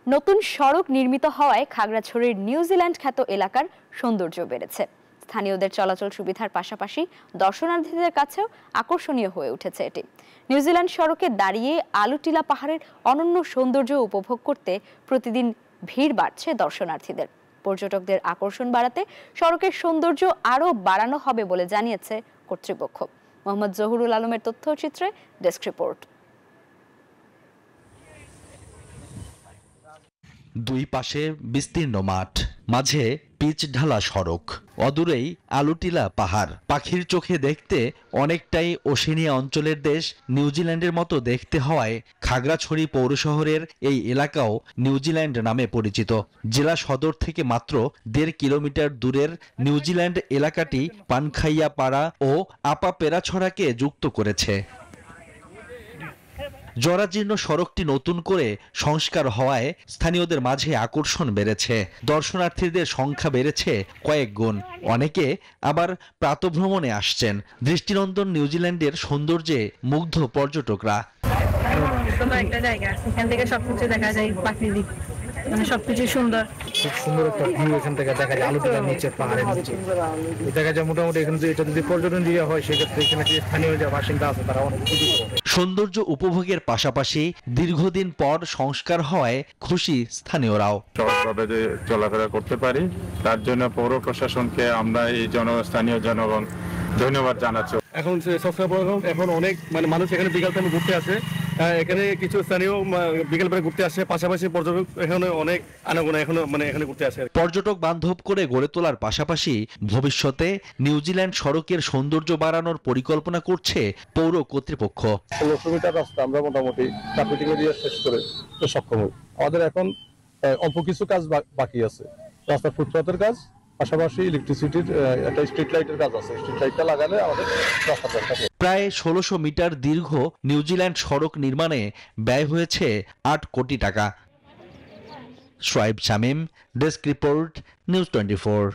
নতুন সড়ক নির্মিত হওয়ায় খাগড়াছড়ির নিউজিল্যান্ড খ্যাত এলাকার সৌন্দর্য বেড়েছে। স্থানীয়দের চলাচল সুবিধার পাশাপাশি দর্শনার্থীদের কাছেও আকর্ষণীয় হয়ে উঠেছে এটি। নিউজিল্যান্ড সড়কে দাঁড়িয়ে আলুটিলা পাহাড়ের অনন্য সৌন্দর্য উপভোগ করতে প্রতিদিন ভিড় বাড়ছে দর্শনার্থীদের। পর্যটকদের আকর্ষণ বাড়াতে সড়কের সৌন্দর্য আরও বাড়ানো হবে বলে জানিয়েছে কর্তৃপক্ষ। মোহাম্মদ জহুরুল আলমের তথ্যচিত্রে ডেস্ক রিপোর্ট। দুই পাশে বিস্তীর্ণ মাঠ, মাঝে পিচ ঢালা সড়ক, অদূরেই আলুটিলা পাহাড়। পাখির চোখে দেখতে অনেকটাই ওশেনিয়া অঞ্চলের দেশ নিউজিল্যান্ডের মতো দেখতে হওয়ায় খাগড়াছড়ি পৌর শহরের এই এলাকাও নিউজিল্যান্ড নামে পরিচিত। জেলা সদর থেকে মাত্র 1.5 কিলোমিটার দূরের নিউজিল্যান্ড এলাকাটি পানখাইয়া পাড়া ও আপা পেরাছড়াকে যুক্ত করেছে। জরাজীর্ণ সড়কটি নতুন করে সংস্কার হওয়ায় স্থানীয়দের মাঝে আকর্ষণ বেড়েছে। দর্শনার্থীদের সংখ্যা বেড়েছে কয়েক গুণ। অনেকে আবার প্রাতভ্রমণে আসছেন। দৃষ্টিনন্দন নিউজিল্যান্ডের সৌন্দর্যে মুগ্ধ পর্যটকরা। একটা জায়গা, এখান থেকে সবকিছু দেখা যায়, প্রাকৃতিক মানে সবকিছু সুন্দর। খুব সুন্দর একটা ভিউ এখান থেকে দেখা যায়, আলুটিলার নিচে, পাহাড়ের নিচে দেখা যায়। মোটামুটি এখানে এটা যদি পর্যটন এরিয়া হয়, সেক্ষেত্রে এখানে যে স্থানীয় যে বাসিন্দা আছে তারা অনেক খুশি হবে। সৌন্দর্য উপভোগের পাশাপাশি দীর্ঘদিন পর সংস্কার হওয়ায় খুশি স্থানীয়রাও। সহজভাবে যে চলাফেরা করতে পারি তার জন্য পৌর প্রশাসনকে আমরা এই স্থানীয় জনগণ ধন্যবাদ জানাচ্ছি। এখন এখন অনেক মানে মানুষ এখানে বিকাল টাইমে ঘুরতে আসে। এখানে কিছু স্থানীয় বিকেল বেলা ঘুরতে আসে, পাশাপাশি পর্যটক এখানে অনেক আনাগোনা এখানে ঘুরতে আসে। পর্যটক বান্ধব করে গড়ে তোলার পাশাপাশি ভবিষ্যতে নিউজিল্যান্ড সড়কের সৌন্দর্য বাড়ানোর পরিকল্পনা করছে পৌর কর্তৃপক্ষ। 1600 মিটার রাস্তা আমরা মোটামুটি প্রাকৃতিক এরিয়া শেষ করে সক্ষম হই। আমাদের এখন অল্প কিছু কাজ বাকি আছে, রাস্তার ফুটপাতের কাজ, পাশাপাশি ইলেকট্রিসিটির একটা স্ট্রিট লাইটের কাজ আছে। স্ট্রিট লাইটটা লাগালে আমাদের রাস্তাটা থাকে। প্রায় 1600 মিটার দীর্ঘ নিউজিল্যান্ড সড়ক নির্মাণে ব্যয় হয়েছে 8 কোটি টাকা। Shoaib Shamim, desk report, news 24।